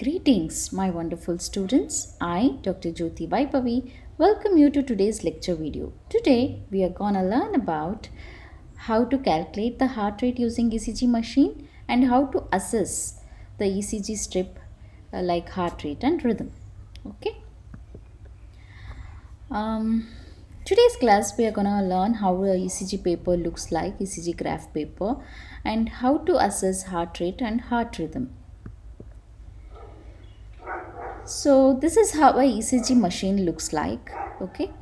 Greetings, my wonderful students. I, Dr. Jyoti Vaipavi, welcome you to today's lecture video. Today, we are gonna learn about how to calculate the heart rate using ECG machine and how to assess the ECG strip like heart rate and rhythm. Okay. Um, Today's class we are gonna learn how a ECG paper looks like, ECG graph paper, and how to assess heart rate and heart rhythm. So this is how a ECG machine looks like. Okay.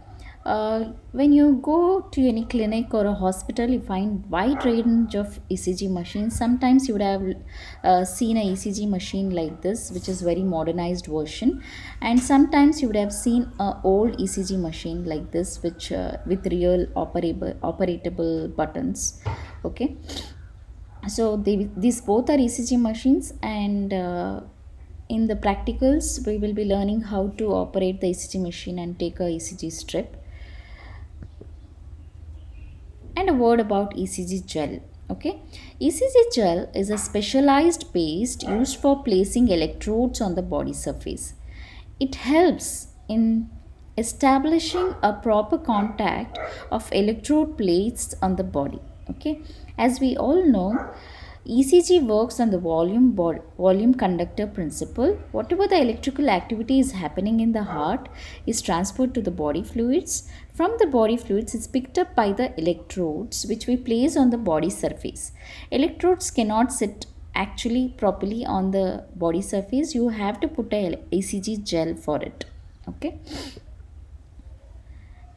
When you go to any clinic or a hospital, you find wide range of ECG machines. Sometimes you would have seen a ECG machine like this, which is very modernized version, and sometimes you would have seen a old ECG machine like this, which with real operatable buttons. Okay, so these both are ECG machines, and in the practicals we will be learning how to operate the ECG machine and take a ECG strip. And a word about ECG gel. Okay, ECG gel is a specialized paste used for placing electrodes on the body surface. It helps in establishing a proper contact of electrode plates on the body. Okay, as we all know, ECG works on the volume conductor principle. Whatever the electrical activity is happening in the heart is transferred to the body fluids. From the body fluids, it's picked up by the electrodes which we place on the body surface. Electrodes cannot sit actually properly on the body surface. You have to put a ECG gel for it. Okay.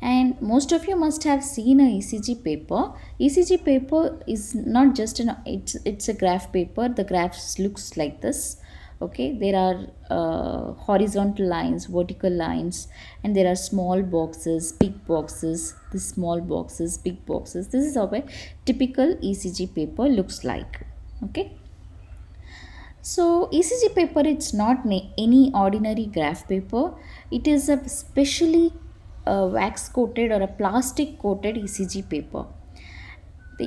And most of you must have seen a ECG paper. ECG paper is not just it's a graph paper. The graphs looks like this. Okay, there are horizontal lines, vertical lines, and there are small boxes, big boxes, the small boxes, big boxes. This is how a typical ECG paper looks like. Okay, so ECG paper, it's not any ordinary graph paper. It is a specially wax coated or a plastic coated ECG paper.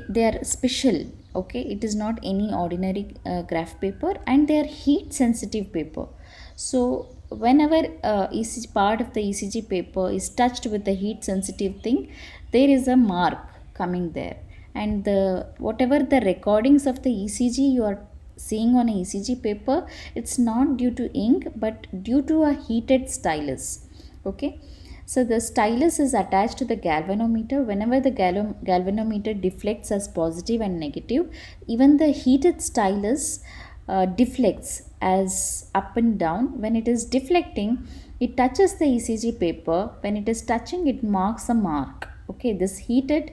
They are special. Okay, it is not any ordinary graph paper, and they are heat sensitive paper. So whenever ECG part of the ECG paper is touched with the heat sensitive thing, there is a mark coming there, and the whatever the recordings of the ECG you are seeing on a ECG paper, it's not due to ink but due to a heated stylus. Okay, so the stylus is attached to the galvanometer. Whenever the galvanometer deflects as positive and negative, even the heated stylus deflects as up and down. When it is deflecting, it touches the ECG paper. When it is touching, it marks a mark. Okay, this heated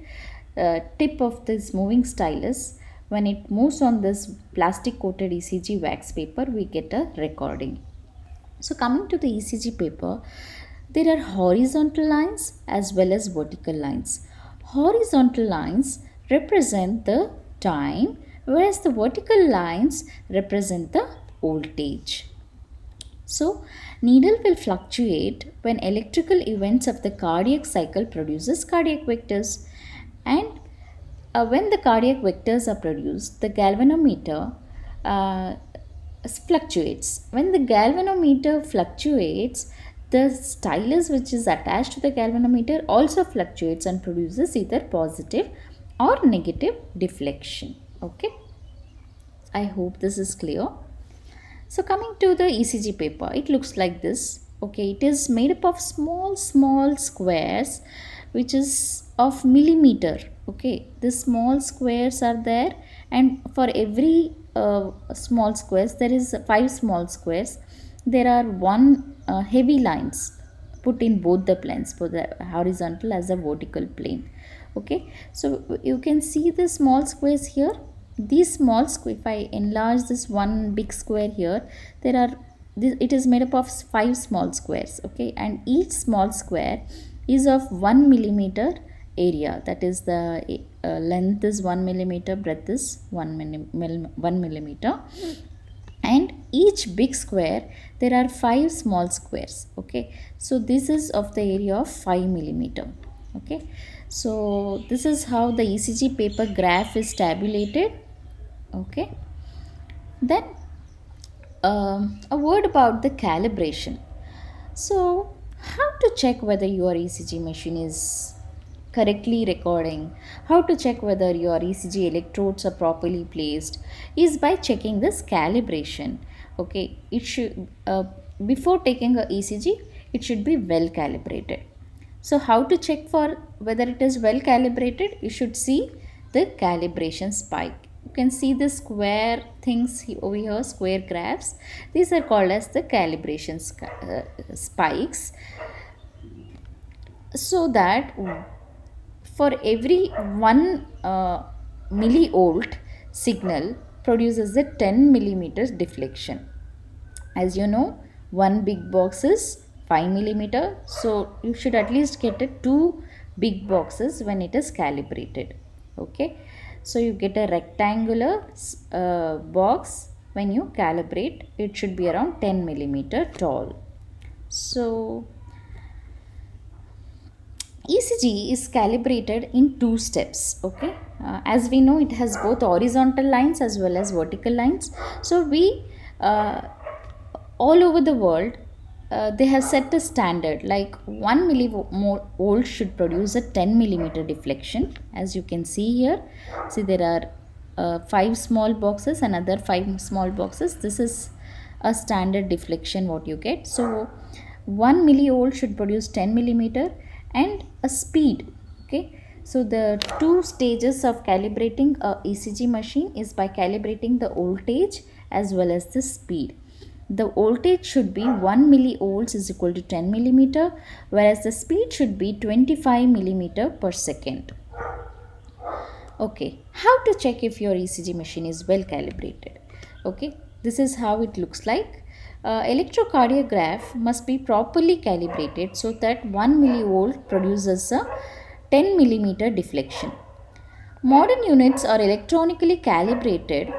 tip of this moving stylus, when it moves on this plastic coated ECG wax paper, we get a recording. So coming to the ECG paper, there are horizontal lines as well as vertical lines. Horizontal lines represent the time, whereas the vertical lines represent the voltage. So, needle will fluctuate when electrical events of the cardiac cycle produces cardiac vectors, and when the cardiac vectors are produced, the galvanometer uh, fluctuates. When the galvanometer fluctuates, the stylus which is attached to the galvanometer also fluctuates and produces either positive or negative deflection. Okay, I hope this is clear. So coming to the ECG paper, it looks like this. Okay, it is made up of small squares which is of millimeter. Okay, the small squares are there, and for every small squares there is 5 small squares. There are one heavy lines put in both the planes, for the horizontal as a vertical plane. Okay, so you can see the small squares here. These small square, if I enlarge this one big square here, there are it is made up of 5 small squares. Okay, and each small square is of 1 millimeter area. That is the length is 1 millimeter, breadth is 1 millimeter, and each big square there are 5 small squares. Okay, so this is of the area of 5 millimeter. Okay, so this is how the ECG paper graph is tabulated. Okay, then a word about the calibration. So, how to check whether your ECG machine is correctly recording, how to check whether your ECG electrodes are properly placed is by checking this calibration. Okay, it should before taking a ECG, it should be well calibrated. So, how to check for whether it is well calibrated? You should see the calibration spike. You can see the square things over here, square graphs. These are called as the calibration spikes. So that for every 1 millivolt signal produces a 10 millimeters deflection. As you know, one big box is 5 millimeter, so you should at least get a 2 big boxes when it is calibrated. Okay, so you get a rectangular box when you calibrate. It should be around 10 millimeter tall. So ECG is calibrated in two steps. Okay, as we know, it has both horizontal lines as well as vertical lines. So we all over the world, they have set a standard like 1 millivolt should produce a 10 millimeter deflection. As you can see here, see there are 5 small boxes, another 5 small boxes. This is a standard deflection what you get. So 1 millivolt should produce 10 millimeter and a speed. Okay, so the two stages of calibrating a ECG machine is by calibrating the voltage as well as the speed. The voltage should be 1 millivolts is equal to 10 millimeter, whereas the speed should be 25 millimeter per second. Okay, how to check if your ECG machine is well calibrated? Okay, this is how it looks like. Electrocardiograph must be properly calibrated so that 1 millivolt produces a 10 millimeter deflection. Modern units are electronically calibrated,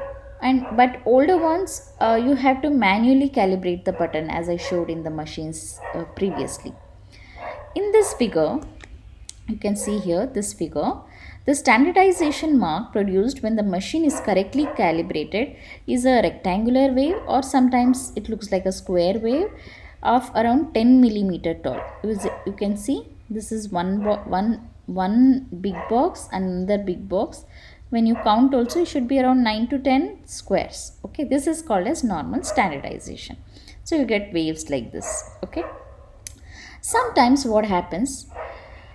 but older ones you have to manually calibrate the button, as I showed in the machines previously. In this figure, you can see here this figure, the standardization mark produced when the machine is correctly calibrated is a rectangular wave, or sometimes it looks like a square wave of around 10 millimeter tall. You can see this is one big box and another big box. When you count also, it should be around 9 to 10 squares. Okay, this is called as normal standardization. So you get waves like this. Okay, sometimes what happens,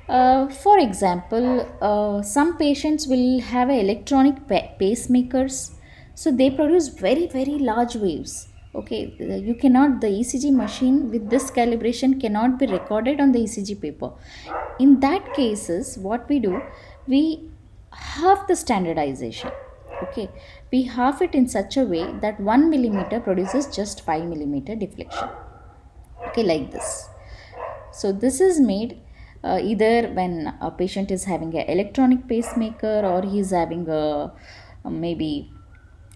for example, some patients will have electronic pacemakers, so they produce very large waves. Okay, you cannot, the ECG machine with this calibration cannot be recorded on the ECG paper. In that cases, what we do, we half the standardization. Okay, we half it in such a way that 1 millimeter produces just 5 millimeter deflection. Okay, like this. So this is made either when a patient is having an electronic pacemaker, or he is having a maybe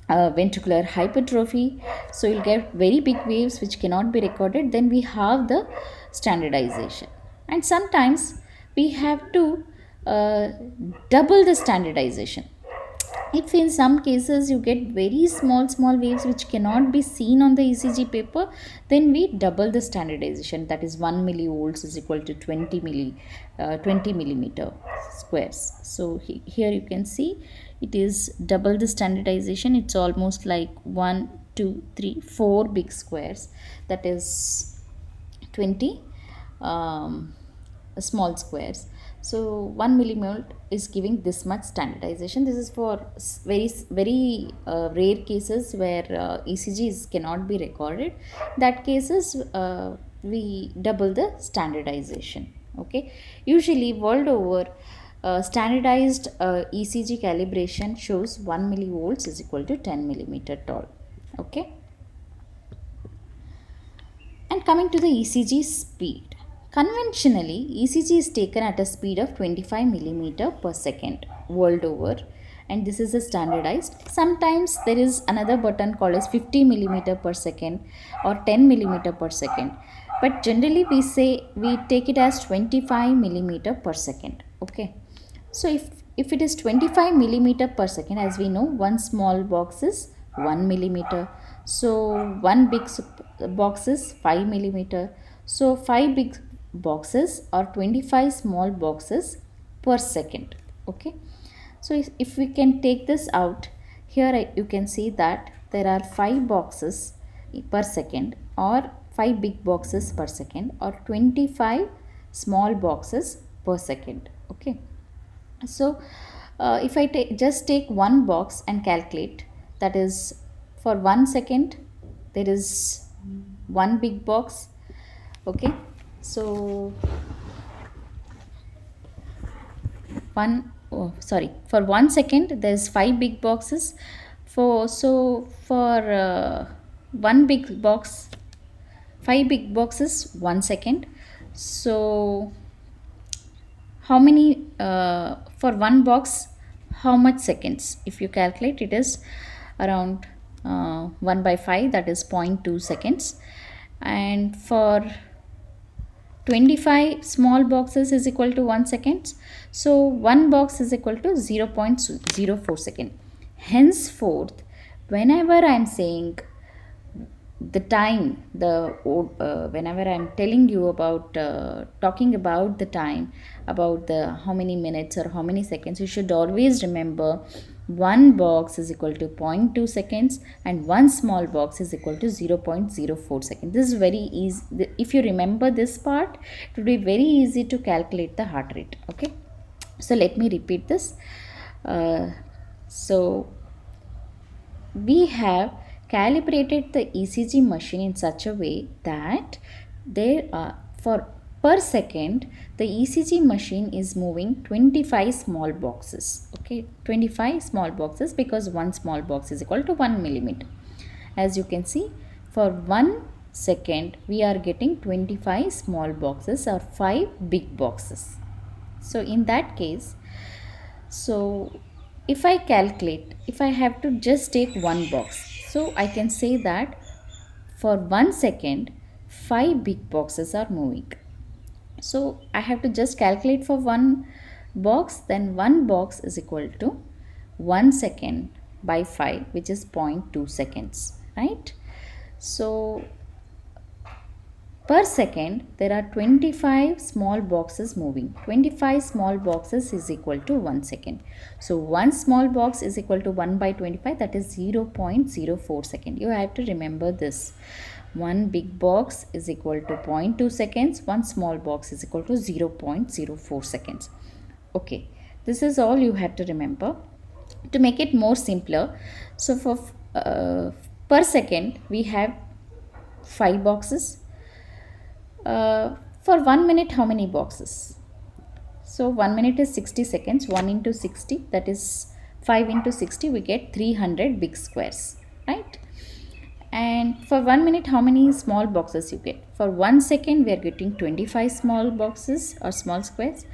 a ventricular hypertrophy. So you'll get very big waves which cannot be recorded. Then we have the standardization, and sometimes we have to double the standardization. If in some cases you get very small waves which cannot be seen on the ECG paper, then we double the standardization, that is 1 millivolts is equal to 20 millimeter squares. So here you can see it is double the standardization. It's almost like 1 2 3 4 big squares, that is 20 small squares. So 1 millivolt is giving this much standardization. This is for very rare cases where ECGs cannot be recorded. That cases we double the standardization. Okay, usually world over standardized ECG calibration shows 1 millivolts is equal to 10 millimeter tall. Okay, and coming to the ECG speed. Conventionally, ECG is taken at a speed of 25 millimeter per second world over, and this is a standardized. Sometimes there is another button called as 50 millimeter per second or 10 millimeter per second, but generally we take it as 25 millimeter per second. Okay, so if it is 25 millimeter per second, as we know, one small box is 1 millimeter, So one big box is 5 millimeter. So 5 big boxes or 25 small boxes per second. Okay. So if we can take this out, here you can see that there are 5 boxes per second, or 5 big boxes per second, or 25 small boxes per second. Okay. So if I just take one box and calculate, that is, for 1 second there is one big box. Okay. So for 1 second there's 5 big boxes. For one big box, 5 big boxes 1 second. So how many for one box, how much seconds? If you calculate, it is around 1 by 5, that is 0.2 seconds. And for 25 small boxes is equal to 1 second. So one box is equal to 0.04 second. Henceforth, whenever I am saying the time, whenever I'm telling you about talking about the time, about the how many minutes or how many seconds, you should always remember one box is equal to zero point 0.2 seconds and one small box is equal to 0.04 seconds. This is very easy. If you remember this part, it will be very easy to calculate the heart rate. Okay, so let me repeat this. So we have calibrated the ECG machine in such a way that there are, for per second, the ECG machine is moving 25 small boxes. Okay, 25 small boxes, because one small box is equal to 1 millimeter. As you can see, for 1 second we are getting 25 small boxes or 5 big boxes. So in that case, so if I calculate, if I have to just take one box, so I can say that for 1 second 5 big boxes are moving. So I have to just calculate for one box, then one box is equal to 1 second by 5, which is 0.2 seconds, right? So per second there are 25 small boxes moving. 25 small boxes is equal to 1 second. So one small box is equal to 1 by 25, that is 0.04 second. You have to remember this. One big box is equal to 0.2 seconds, one small box is equal to 0.04 seconds. Okay, this is all you have to remember. To make it more simpler, so for per second we have 5 boxes. For 1 minute, how many boxes? So 1 minute is 60 seconds. 1 into 60, that is 5 into 60, we get 300 big squares, right? And for 1 minute, how many small boxes you get? For 1 second we are getting 25 small boxes or small squares.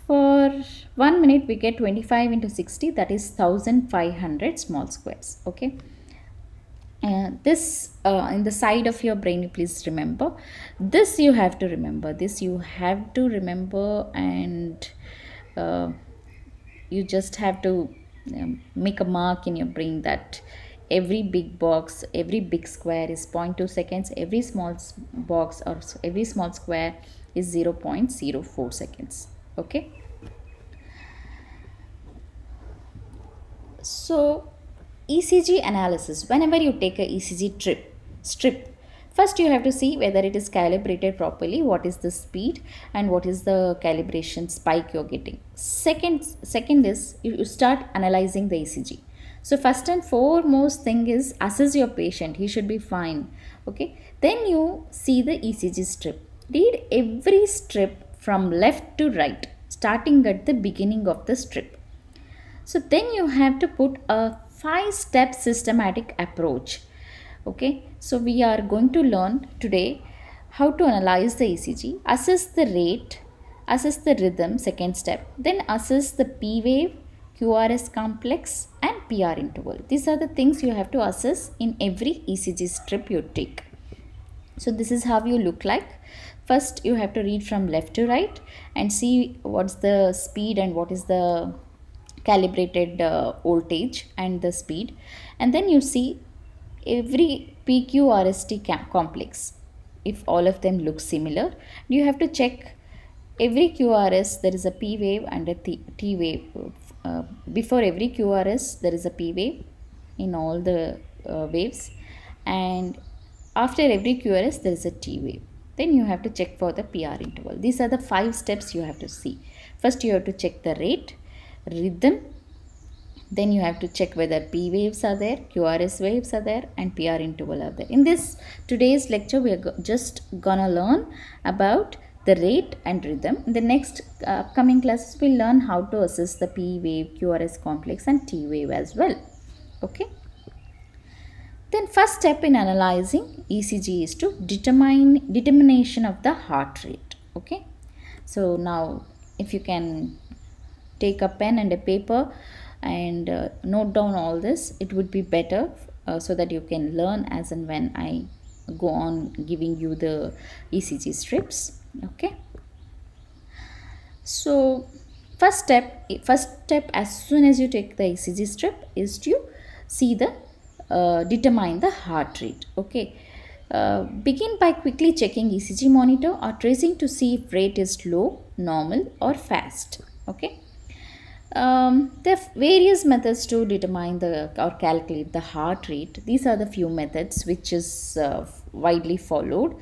For 1 minute we get 25 into 60, that is 1500 small squares. Okay, this in the side of your brain, please remember this. You have to remember this. You have to remember, and you just have to make a mark in your brain that every big box, every big square is 0.2 seconds. Every small box or every small square is 0.04 seconds. Okay. So ECG analysis, whenever you take a ECG strip, first you have to see whether it is calibrated properly, what is the speed and what is the calibration spike you're getting. Second is you start analyzing the ECG. So first and foremost thing is assess your patient, he should be fine. Okay, then you see the ECG strip. Read every strip from left to right, starting at the beginning of the strip. So then you have to put a 5-step systematic approach. Okay, so we are going to learn today how to analyze the ECG, assess the rate, assess the rhythm, second step, then assess the P wave, QRS complex and PR interval. These are the things you have to assess in every ECG strip you take. So this is how you look like. First you have to read from left to right and see what's the speed and what is the calibrated voltage and the speed, and then you see every PQRST complex. If all of them look similar, you have to check every QRS there is a P wave and a T wave. Before every QRS there is a P wave in all the waves, and after every QRS there is a T wave. Then you have to check for the PR interval. These are the 5 steps you have to see. First you have to check the rate, rhythm, then you have to check whether P waves are there, QRS waves are there, and PR interval are there. In this today's lecture, we are just gonna learn about the rate and rhythm. In the next upcoming classes, we'll learn how to assess the P wave, QRS complex, and T wave as well. Okay. Then first step in analyzing ECG is to determination of the heart rate. Okay. So now, if you can take a pen and a paper and note down all this, it would be better so that you can learn as and when I go on giving you the ECG strips. Okay, so first step as soon as you take the ECG strip is to see the determine the heart rate. Okay, begin by quickly checking ECG monitor or tracing to see if rate is low, normal, or fast. Okay, there are various methods to determine or calculate the heart rate. These are the few methods which is widely followed.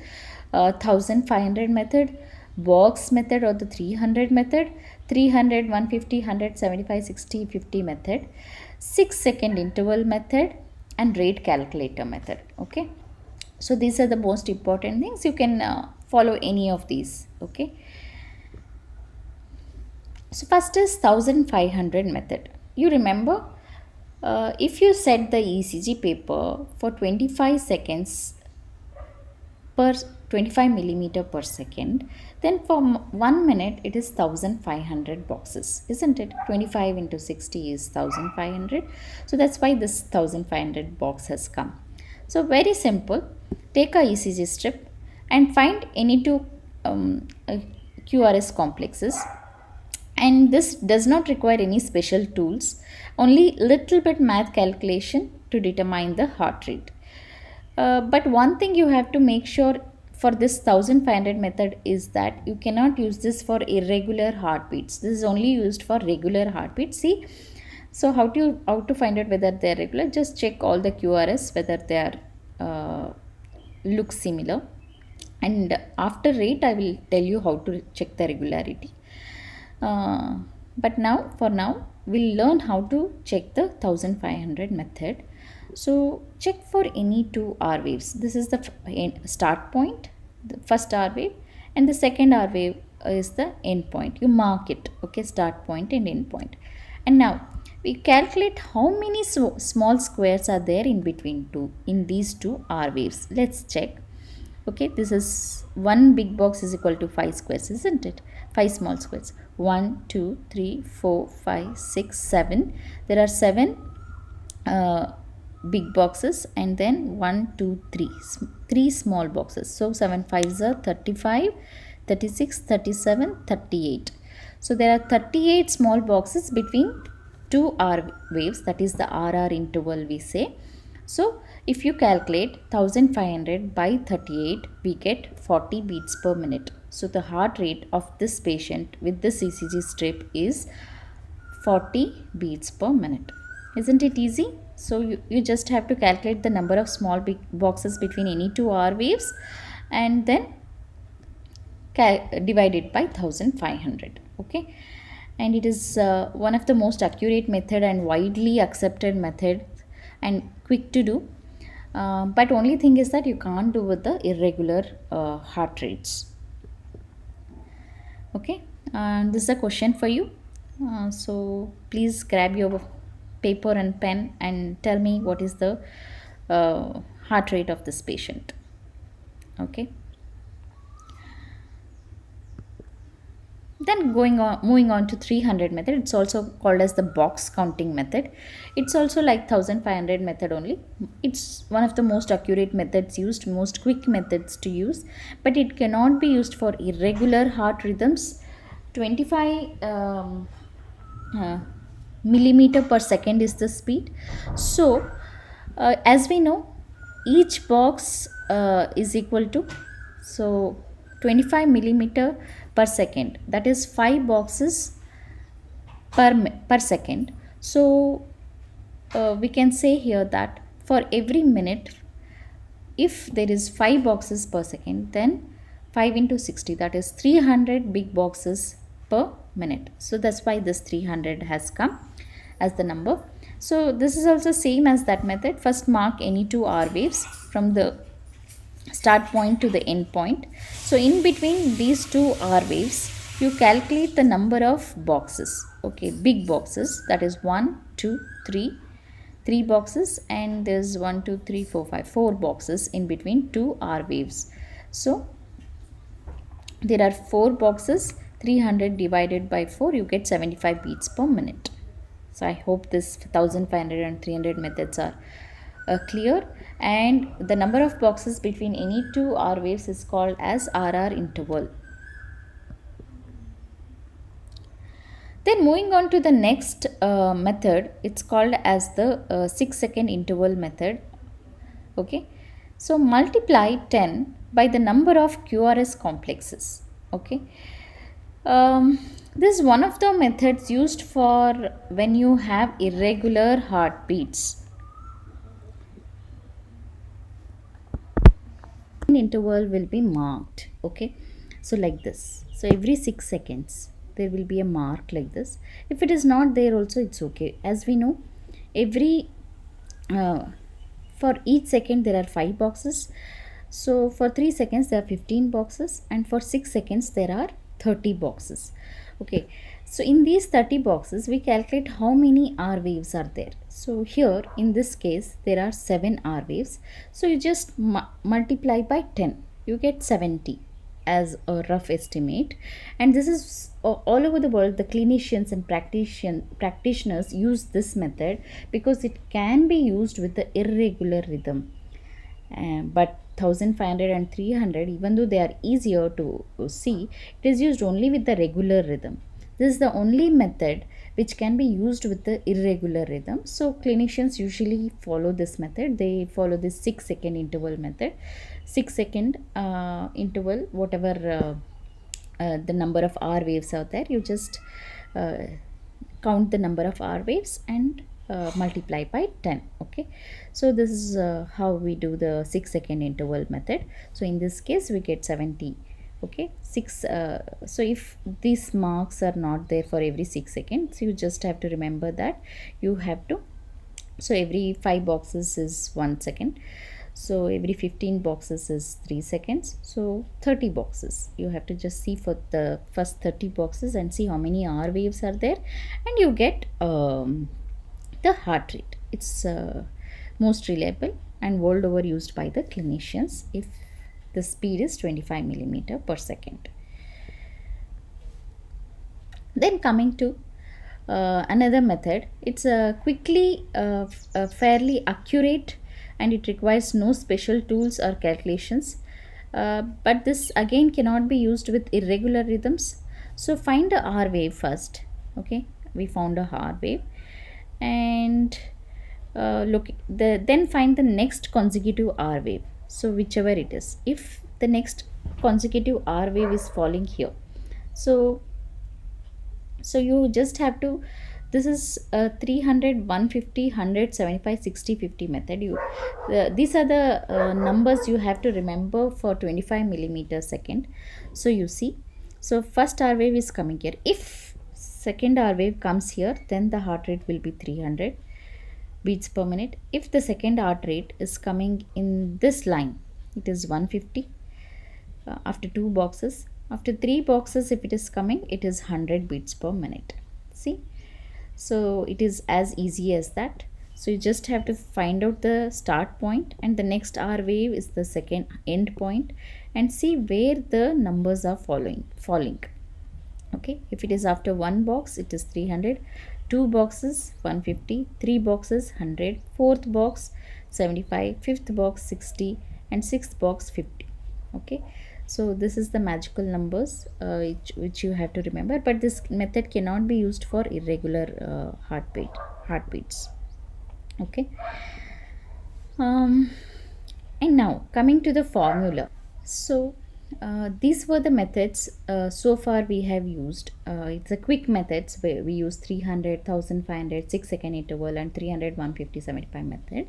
1500 method, box method or the 300 method, 300, 150, 100, 75, 60, 50 method, 6-second interval method, and rate calculator method. Okay, so these are the most important things. You can follow any of these. Okay. So first is 1500 method. You remember, if you set the ECG paper for 25 seconds per 25 millimeter per second, then for 1 minute it is 1500 boxes, isn't it? 25 into 60 is 1500. So that's why this 1500 box has come. So very simple. Take a ECG strip and find any two QRS complexes. And this does not require any special tools, only little bit math calculation to determine the heart rate. But one thing you have to make sure for this 1500 method is that you cannot use this for irregular heartbeats. This is only used for regular heartbeats. See, so how to find out whether they are regular? Just check all the QRS whether they are look similar, and after rate I will tell you how to check the regularity. But for now we'll learn how to check the 1500 method. So check for any two R waves. This is the start point, the first R wave, and the second R wave is the end point. You mark it. Okay, start point and end point. And now we calculate how many small squares are there in these two R waves. Let's check. Okay, this is one big box is equal to 5 squares, isn't it? 5 small squares. 1, 2, 3, 4, 5, 6, 7. There are 7 big boxes, and then 1, 2, 3. 3 small boxes. So 7 5s are 35, 36, 37, 38. So there are 38 small boxes between two R waves, that is the RR interval we say. So if you calculate 1500 by 38, we get 40 beats per minute. So the heart rate of this patient with this ECG strip is 40 beats per minute. Isn't it easy? So you just have to calculate the number of small big boxes between any two R waves and then divide it by 1500. Okay, and it is one of the most accurate method and widely accepted method and quick to do. But only thing is that you can't do with the irregular heart rates. Okay, and this is a question for you. So please grab your paper and pen and tell me what is the heart rate of this patient. Okay. Then moving on to 300 method. It's also called as the box counting method. It's also like 1500 method only. It's one of the most accurate methods used, most quick methods to use, but it cannot be used for irregular heart rhythms. 25 millimeter per second is the speed. So as we know, each box is equal to, so 25 millimeter per second, that is 5 boxes per second. So we can say here that for every minute, if there is 5 boxes per second, then 5 into 60, that is 300 big boxes per minute. So that's why this 300 has come as the number. So this is also same as that method. First mark any two R waves from the start point to the end point. So in between these two R waves, you calculate the number of boxes. Okay, big boxes, that is 1, 2, 3, 3 boxes, and there's 1, 2, 3, 4, 5, 4 boxes in between two R waves. So there are 4 boxes, 300 divided by 4, you get 75 beats per minute. So I hope this 1500 and 300 methods are clear. And the number of boxes between any two R waves is called as RR interval. Then moving on to the next method, it's called as the 6-second interval method. Okay, so multiply 10 by the number of QRS complexes. Okay, this is one of the methods used for when you have irregular heartbeats. Interval will be marked. Okay, so like this. So every 6 seconds there will be a mark like this. If it is not there also, it's okay. As we know, every for each second there are 5 boxes. So for 3 seconds there are 15 boxes, and for 6 seconds there are 30 boxes. Okay, so in these 30 boxes we calculate how many R waves are there. So here in this case there are 7 R waves. So you just multiply by 10, you get 70 as a rough estimate. And this is all over the world, the clinicians and practitioners use this method because it can be used with the irregular rhythm. But 1500 and 300, even though they are easier to see, it is used only with the regular rhythm. This is the only method which can be used with the irregular rhythm. So clinicians usually follow this method. They follow this 6-second interval method. 6-second interval, whatever the number of R waves out there, you just count the number of R waves and multiply by 10. Okay, so this is how we do the 6-second interval method. So in this case we get 70. Okay, 6 so if these marks are not there for every 6 seconds, you just have to remember that you have to, so every 5 boxes is 1 second, so every 15 boxes is 3 seconds, so 30 boxes. You have to just see for the first 30 boxes and see how many R waves are there, and you get the heart rate. It's most reliable and world over used by the clinicians if the speed is 25 millimeter per second. Then coming to another method, it's quickly fairly accurate, and it requires no special tools or calculations. But this again cannot be used with irregular rhythms. So find a R wave first. Okay, we found a R wave, and then find the next consecutive R wave. So whichever it is, if the next consecutive R wave is falling here, so you just have to, this is 300, 150, 100, 75, 60, 50 method. These are the numbers you have to remember for 25 millimeter second. So you see, so first R wave is coming here. If second R wave comes here, then the heart rate will be 300 beats per minute. If the second heart rate is coming in this line, it is 150 after 2 boxes. After 3 boxes, if it is coming, it is 100 beats per minute. See, so it is as easy as that. So you just have to find out the start point, and the next R wave is the second end point, and see where the numbers are falling. Okay, if it is after 1 box, it is 300, 2 boxes 150, 3 boxes 100, 4th box 75, 5th box 60, and 6th box 50. Okay, so this is the magical numbers which you have to remember, but this method cannot be used for irregular heartbeats. Okay, And now coming to the formula. So these were the methods so far we have used. It's a quick methods where we use 300, 1500, 6 second interval and 300, 150, 75 method.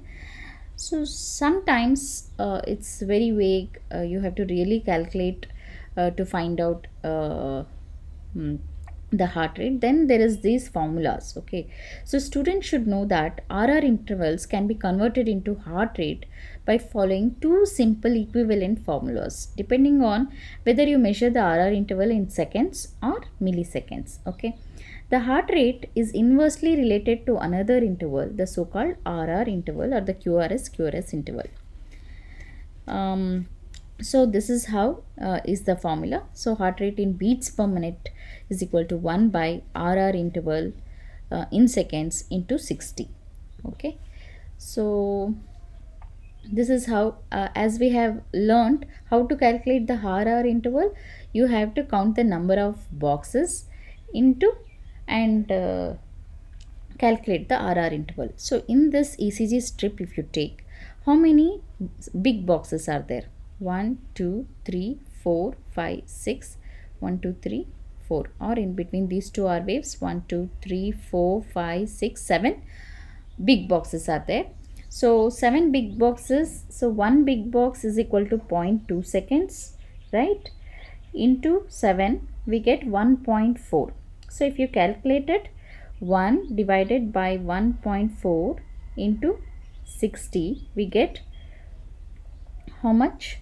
So sometimes it's very vague. You have to really calculate to find out mm, the heart rate. Then there is these formulas. Okay, so students should know that RR intervals can be converted into heart rate by following two simple equivalent formulas depending on whether you measure the RR interval in seconds or milliseconds. Okay, the heart rate is inversely related to another interval, the so-called RR interval or the QRS interval. So this is how is the formula. So heart rate in beats per minute is equal to 1 by RR interval in seconds into 60. Okay, so this is how as we have learned how to calculate the RR interval, you have to count the number of boxes into and calculate the RR interval. So in this ECG strip, if you take, how many big boxes are there? 1, 2, 3, 4, 5, 6. 1, 2, 3, 4. Or in between these two R waves, 1, 2, 3, 4, 5, 6, 7 big boxes are there. So 7 big boxes. So one big box is equal to 0.2 seconds, right? Into 7, we get 1.4. So if you calculate it, 1 divided by 1.4 into 60, we get how much?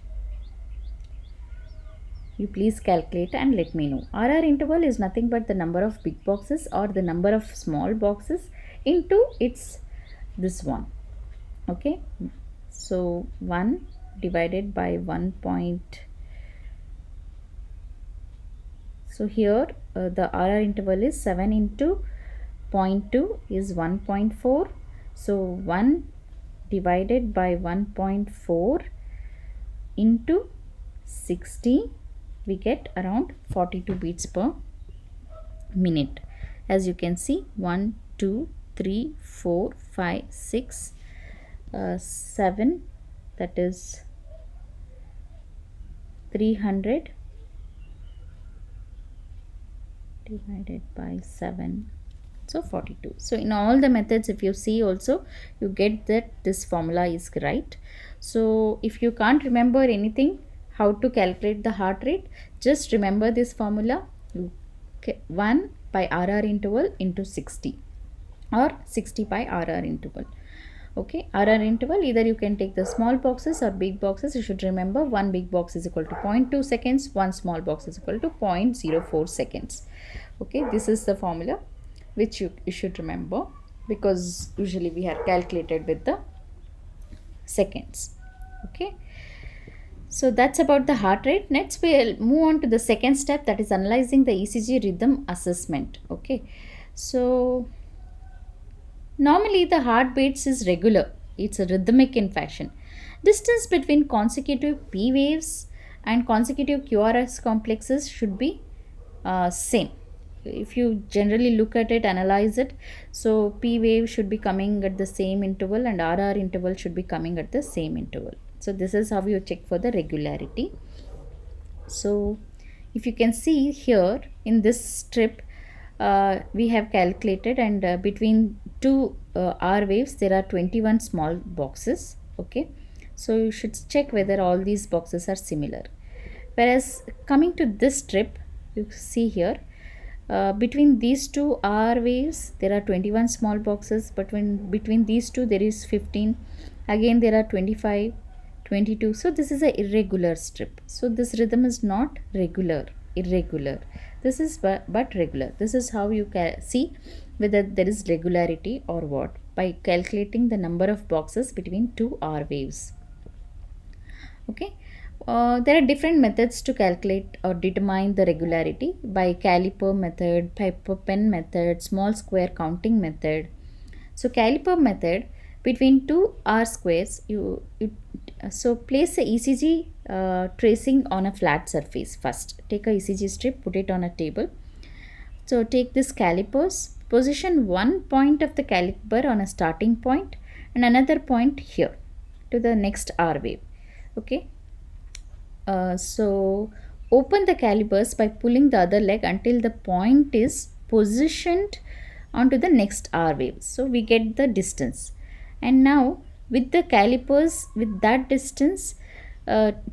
You please calculate and let me know. RR interval is nothing but the number of big boxes or the number of small boxes into its this one. Okay, so 1 divided by 1. So here the RR interval is 7 into 0.2 is 1.4. So 1 divided by 1.4 into 60, we get around 42 beats per minute. As you can see, 1, 2, 3, 4, 5, 6, 7, that is 300 divided by 7, so 42. So in all the methods, if you see also, you get that this formula is right. So if you can't remember anything how to calculate the heart rate, just remember this formula. 1 by RR interval into 60 or 60 by RR interval. Okay, RR interval, either you can take the small boxes or big boxes. You should remember one big box is equal to 0.2 seconds, one small box is equal to 0.04 seconds. Okay, this is the formula which you should remember, because usually we are calculated with the seconds. Okay, so that's about the heart rate. Next we'll move on to the second step, that is analyzing the ECG rhythm assessment. Okay, so normally the heartbeats is regular, it's a rhythmic in fashion. Distance between consecutive P waves and consecutive QRS complexes should be same. If you generally look at it, analyze it, so P wave should be coming at the same interval and RR interval should be coming at the same interval. So this is how you check for the regularity. So if you can see here in this strip, we have calculated, and between two R waves there are 21 small boxes. Okay, so you should check whether all these boxes are similar. Whereas coming to this strip, you see here, between these two R waves there are 21 small boxes, but when between these two there is 15, again there are 25, 22. So this is a irregular strip. So this rhythm is not irregular. This is but regular. This is how you can see whether there is regularity or what, by calculating the number of boxes between two R waves. Okay, there are different methods to calculate or determine the regularity, by caliper method, paper pen method, small square counting method. So caliper method, between two R squares, so place a ECG tracing on a flat surface. First take a ECG strip, put it on a table. So take this calipers, position one point of the caliper on a starting point and another point here to the next R wave. Okay. So open the calipers by pulling the other leg until the point is positioned onto the next R wave. So we get the distance. And now with the calipers with that distance,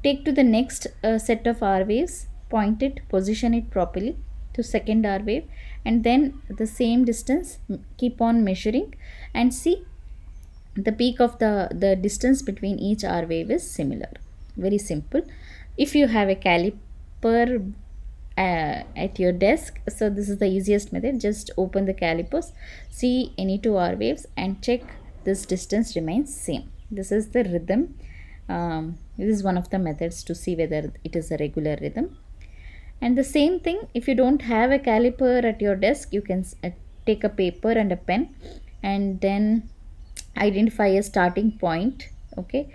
take to the next set of R waves, point it, position it properly to second R wave, and then the same distance keep on measuring and see the peak of the distance between each R wave is similar. Very simple. If you have a caliper at your desk, so this is the easiest method. Just open the calipers, see any two R waves and check this distance remains same. This is the rhythm. This is one of the methods to see whether it is a regular rhythm. And the same thing, if you don't have a caliper at your desk, you can take a paper and a pen and then identify a starting point. Okay.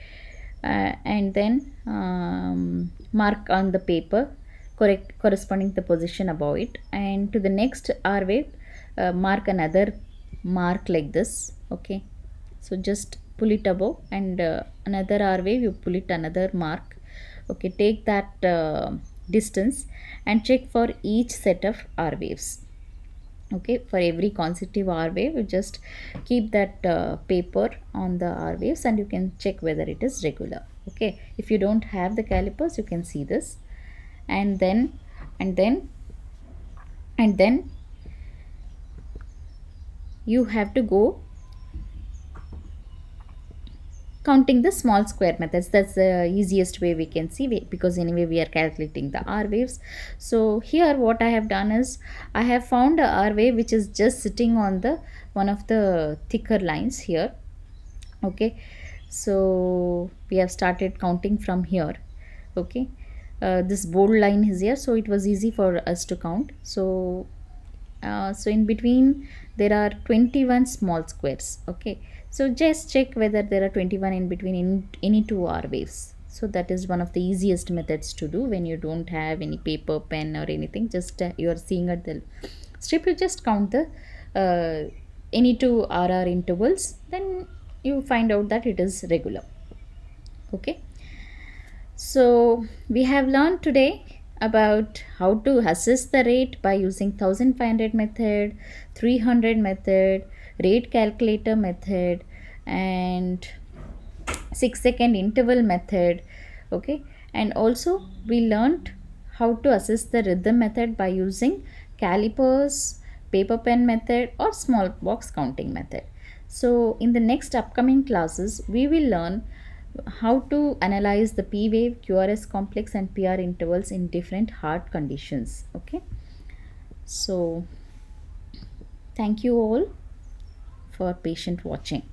And then mark on the paper correct corresponding the position above it, and to the next R wave mark another mark like this. Okay, so just pull it above, and another R wave you pull it another mark. Okay, take that distance and check for each set of R waves. Okay, for every consecutive R wave you just keep that paper on the R waves and you can check whether it is regular. Okay, if you don't have the calipers you can see this, and then and then and then you have to go counting the small square methods. That's the easiest way we can see, because anyway we are calculating the R waves. So here what I have done is I have found a R wave which is just sitting on the one of the thicker lines here. Okay, so we have started counting from here. Okay, this bold line is here, so it was easy for us to count. So in between there are 21 small squares. Okay, so just check whether there are 21 in between in any two R waves. So that is one of the easiest methods to do when you don't have any paper, pen or anything. Just you are seeing at the strip, you just count the any two RR intervals, then you find out that it is regular. Okay, so we have learned today about how to assess the rate by using 1500 method, 300 method, rate calculator method, and 6-second interval method. Okay, and also we learned how to assess the rhythm method by using calipers, paper pen method, or small box counting method. So in the next upcoming classes we will learn how to analyze the P wave, QRS complex, and PR intervals in different heart conditions. Okay, so thank you all for patient watching.